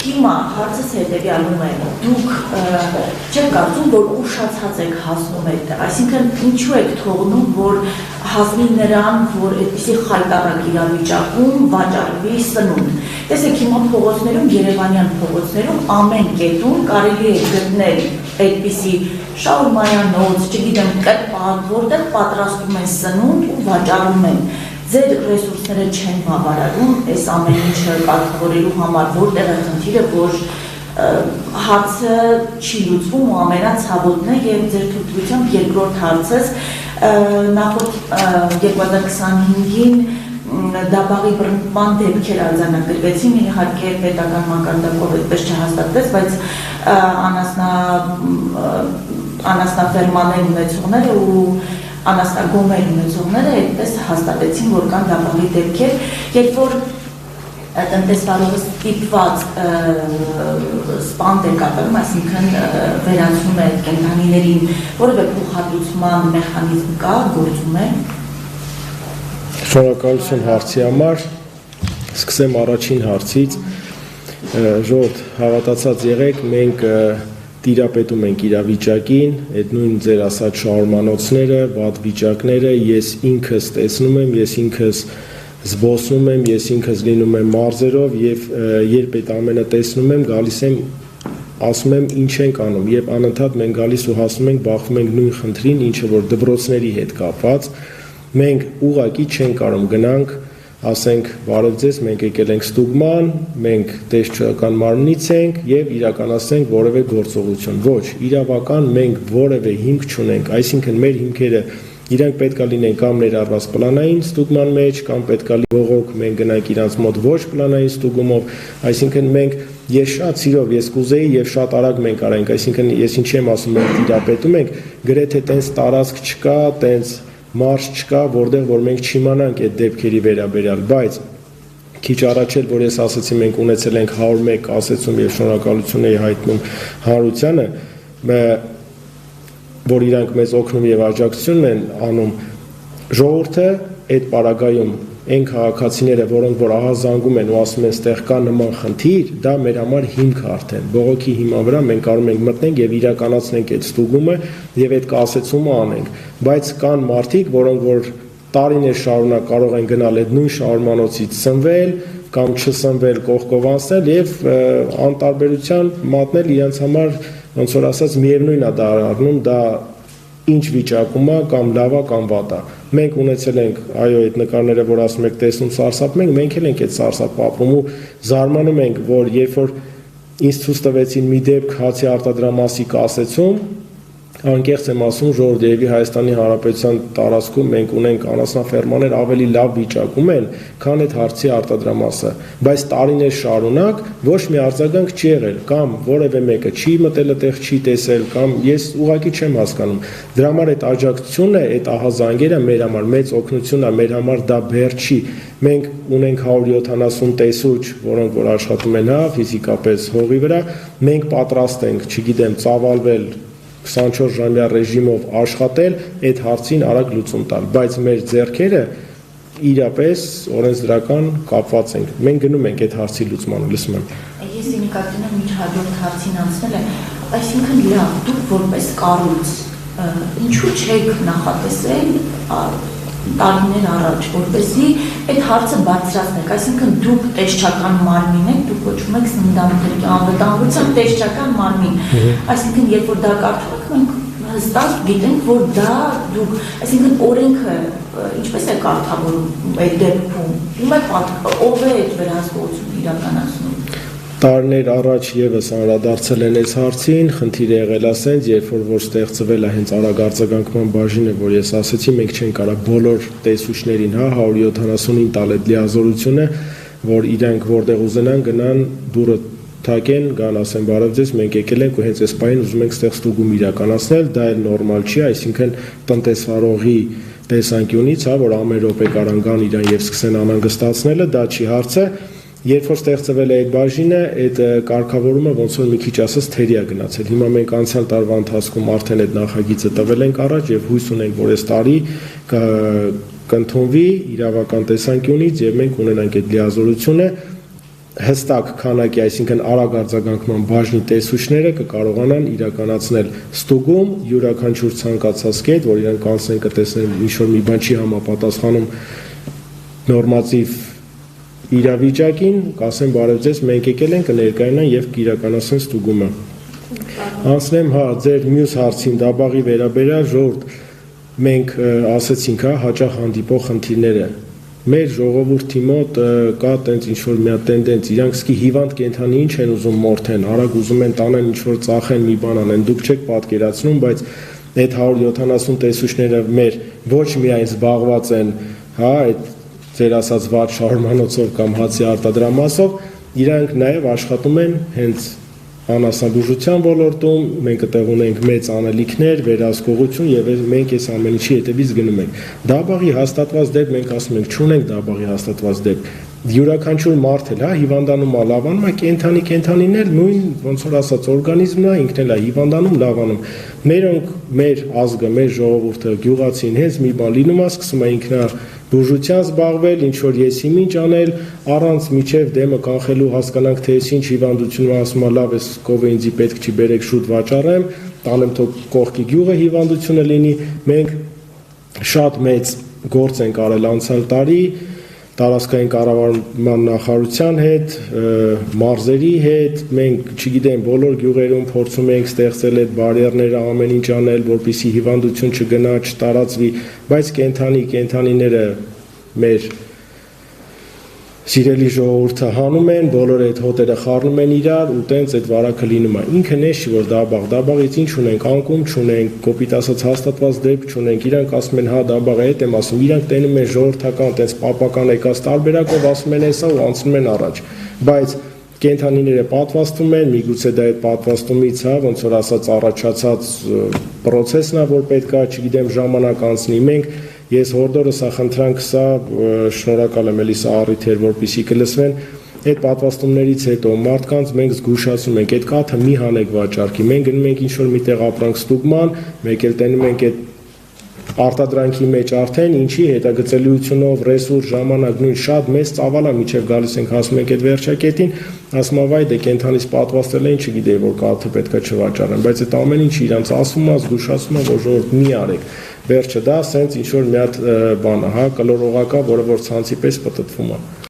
Հիմա հարցս հետևյալում է, դուք չեք կարծում, որ ուշացած եք հասնում այդտեղ, այսինքն ինչու եք թողնում, որ հասնի նրան, որ այդպիսի խայտառակ իրավիճակում վաճառվի սնունդ։ Տեսեք, հիմա փողոցներում, երևանյան փողոցներում ամեն կետում կարելի է գտնել այդպիսի շաուրմանյանոց, չգիտեմ, կրպակ, որտեղ պատրաստում են սնունդ ու վաճառում են։ Ձեր ռեսուրսները չեն բավարարում այս ամեն ինչը կարգավորելու համար, որտեղ է խնդիրը, որ հարցը չի լուծվում ու ամենացավոտն է եւ ձեր թույլտվությամբ երկրորդ հարցս նախորդ 2025-ին դաբաղի բռնկման դեպքեր արձանագրվեցին, իհարկե պետական մակարդակով այդպես չհաստատվեց, բայց անասնաֆերմաներ ունեցողները ու անասնագոմեր ունեցողները այդպես հաստատեցին, որ կան դաբաղի դեպքեր, երբ որ տնտեսվարողը ստիպված սպանդ է կատարում, այսինքն վերացնում է կենդանիներին, որևէ փոխհատուցման մեխանիզմ կա, գործում է։ Շնորհակալություն հարցի համար, սկսեմ առաջին հարցից, ժողովուրդ հավատացած եղեք, մենք տիրապետում ենք իրավիճակին, այդ նույն ձեր ասած շաուրմանոցները, վատ վիճակները, ես ինքս տեսնում եմ, ես ինքս զբոսնում եմ, ես ինքս լինում եմ մարզերով եւ երբ այդ ամենը տեսնում եմ, գալիս եմ, ասում եմ ինչ ենք անում, երբ անընդհատ մենք գալիս ու հասնում ենք, բախվում ենք նույն խնդրին, ինչը որ դպրոցների հետ կապված, մենք ուղղակի չենք կարող գնանք ասենք բարև ձեզ, մենք եկել ենք ստուգման, մենք տեսչական մարմնից ենք եւ իրականացնենք որևէ գործողություն։ Ոչ, իրավական մենք որևէ հիմք չունենք, այսինքն մեր հիմքերը իրանք պետքա լինեն կամ ներառված պլանային ստուգման մեջ, կամ պետքա լինողոք մենք գնանք իրանց մոտ ոչ պլանային ստուգումով, այսինքն մենք ես շատ սիրով ես կուզեի եւ շատ արագ մենք արենք, այսինքն ես ինչի եմ ասում, մենք տիրապետում ենք, գրեթե տենց տարածք չկա, տենց մարզ չկա, որտեղ որ մենք չիմանանք այդ դեպքերի վերաբերյալ, բայց քիչ առաջ էլ որ ես ասացի մենք ունեցել ենք 101 ասեցում եւ շնորհակալություն էի հայտնում հանրությանը, որ իրանք մեզ օգնում եւ աջակցություն են անում, ժողովուրդը այդ պարագայում այն քաղաքացիները, որոնք որ ահա զանգում են ու ասում են ստեղ կա նման խնդիր, դա մեր համար հիմք է արդեն։ Բողոքի հիման վրա մենք կարող ենք մտնենք եւ իրականացնենք այդ ստուգումը եւ այդ կասեցումը անենք։ Բայց կան մարդիկ, որոնք որ տարիներ շարունակ կարող են գնալ այդ նույն շարմանոցից սնվել կամ չսնվել կողքով անցնել եւ անտարբերության մատնել իրենց համար ոնց որ ասած միևնույն է դա առնում, դա ինչ վիճակում է կամ լավ է կամ վատ է։ Մենք ունեցել ենք այո այդ նկարները, որ ասում եք տեսնում սարսափում ենք, մենք էլ ենք այդ սարսափը ապրում ու զարմանում ենք, որ երբ որ ինձ ցույց տվեցին մի դեպք հացի արտադրամասի կասեցում, անկեղծ եմ ասում, ժողովուրդ երևի Հայաստանի Հանրապետության տարածքում մենք ունենք անասնաֆերմաներ ավելի լավ վիճակում են, քան այդ հարցի արտադրամասը, բայց տարիներ շարունակ ոչ մի արձագանք չի եղել, կամ որևէ մեկը չի մտել այդտեղ, չի տեսել, կամ ես ուղղակի չեմ հասկանում։ Դրա համար այդ աջակցությունը, այդ ահազանգերը մեր համար մեծ օգնություն է, մեր համար դա բեռ չի։ Մենք ունենք 170 տեսուչ, որոնք որ աշխատում են ֆիզիկապես հողի վրա, մենք պատրաստ ենք, չգիտեմ, ծավալվել 24 ժամյա ռեժիմով աշխատել, այդ հարցին արագ լուծում տալ, բայց մեր ձեռքերը իրապես օրենսդրական կապված ենք։ Մենք գնում ենք այդ հարցի լուծմանը, լսում եմ։ Ես նկատում եմ ինչ հաջորդ հարցին անցնել է, այսինքն լավ, դուք որպես կառույց ինչու չեք նախատեսել տարիներ առաջ, որպեսզի այդ հարցը բարձրացնեք, այսինքն դուք տեսչական մարմին եք, դուք կոչվում եք սննդամթերքի անվտանգության տեսչական մարմին, այսինքն երբ որ դա կարդում եք, մենք հստակ գիտենք, որ դա դուք, այսինքն օրենքը ինչպես է կարգավորում այդ դեպքում, ով է այդ վերահսկողությունը իրականացնում։ Տարիներ առաջ եւս անդրադարձել են այս հարցին, խնդիրը եղել ասենց, երբ որ ստեղծվել է հենց արագ արձագանքման բաժինը, որ ես ասացի, մենք չենք կարող բոլոր տեսուչներին, 170-ին տալ այդ լիազորությունը, որ իրանք որտեղ ուզենան գնան դուրը թակեն, գան ասեն բարև ձեզ, մենք եկել ենք ու հենց այս պահին ուզում ենք ստեղ ստուգում իրականացնել, դա էլ նորմալ չի, այսինքն տնտեսվարողի տեսանկյունից, որ ամեն րոպե կարան գան իրան եւ սկսեն անհանգստացնելը, դա չի հարցը։ Երբ որ ստեղծվել է այդ բաժինը, այդ կարգավորումը ոնց որ մի քիչ ասած թերի է գնացել։ Հիմա մենք անցյալ տարվա ընթացքում արդեն այդ նախագիծը տվել ենք առաջ եւ հույս ունենք, որ այս տարի կընդունվի իրավական տեսանկյունից եւ մենք ունենանք այդ լիազորությունը հստակ քանակի, այսինքն արագ արձագանքման բաժնի տեսուչները կկարողանան իրականացնել ստուգում յուրաքանչյուր ցանկացած կետ, որ իրենք կանցնեն կտեսնեն ինչ որ մի բան չի համապատասխանում նորմատիվ իրավիճակին, կասեն բարև ձեզ, մենք եկել ենք կներկայանան եւ կիրականացնեն ստուգումը։ Անցնեմ ձեր մյուս հարցին, Դաբաղի վերաբերյալ ժողովուրդ, մենք ասացինք, հաճախ հանդիպող խնդիրները մեր ժողովրդի մոտ կա տենց ինչ-որ մի տենդենս, իրանք սկի հիվանդ կենթանի ինչ են ուզում մորթեն, արագ ուզում են տանեն ինչ-որ ծախեն մի բան անեն, դուք չեք պատկերացնում, բայց այդ 170 տեսուչները մեր ոչ միայն զբաղված են, այդ ձեր ասած վատ շարմանոցով կամ հացի արտադրամասով, իրանք նաև աշխատում են հենց անասնաբուժության ոլորտում, մենք այդտեղ ունենք մեծ անելիքներ, վերահսկողություն եւ մենք այս ամեն ինչի հետևից գնում ենք։ Դաբաղի հաստատված դեպք մենք ասում ենք, չունենք Դաբաղի հաստատված դեպք։ Յուրաքանչյուր մարդ էլ, հիվանդանում է, լավանում է, կենթանին էլ նույն ոնց որ ասած օրգանիզմն է, ինքն էլ է հիվանդանում, լավանում։ Մեր ազգը, մեր ժողովուրդը, գյուղացին հենց մի բան լինում է, սկսում է ինքնա բուժության զբաղվել, ինչ որ եսիմինչ անել, առանց միջև դեմը կանխելու հասկանանք թե ինչ հիվանդություն է, ասում է լավ էս կովը ինձի պետք չի բերեք շուտ վաճառեմ, տանեմ թող կողքի գյուղը հիվանդությունը լինի, մենք շատ մեծ գործ ենք արել անցյալ տարի տարածքային կառավարման նախարարության հետ, մարզերի հետ, մենք չգիտեմ բոլոր գյուղերում փորձում ենք ստեղծել այդ բարիերները ամեն ինչ անել, որպեսզի հիվանդություն չգնա, չտարածվի, բայց կենթանիները մեր սիրելի ժողովուրդը հանում են, բոլորը այդ հոտերը խառնում են իրար ու տենց այդ վարակը լինում է։ Ինքը նշի որ Դաբաղից ինչ ունենք, անկում չունենք, կոպիտ ասած հաստատված դեպք չունենք, իրանք ասում են հա Դաբաղը հետ եմ ասում, իրանք տենում են ժողովրդական տենց պապական եկած տարբերակով ասում են հեսա ու անցնում են առաջ, բայց կենթանիները պատվաստում են, միգուցե դա այդ պատվաստումից ոնց որ ասած առաջացած process-ն է, որ պետքա, չգիտեմ, ժամանակ անցնի, մենք Ես հորդորս խնդրանք սա շնորհակալ եմ էլի սա առիթ էր որպեսզի կլսվեն այդ պատվաստումներից հետո մարդկանց մենք զգուշացնում ենք այդ կաթը մի հանեք վաճառքի մենք գնում ենք ինչ որ միտեղ ապրանք ստուգման մեկ էլ տենում ենք այդ արտադրանքի մեջ արդեն ինչի հետագծելիությունով ռեսուրս ժամանակ նույն շատ մեծ ծավալա միջև գալիս ենք հասնում ենք այդ վերջակետին ասում եմ վայ դե կենթանից պատվաստել են չգիտեի որ կաթը պետքա չվաճառեն բայց այդ ամեն ինչը իրանց ասում է զգուշացում է որ ժողովուրդ մի արեք վերջը դա սենց ինչ որ մի հատ բան է, կլորողակա, որը որ ցանցի պես պտտվում է։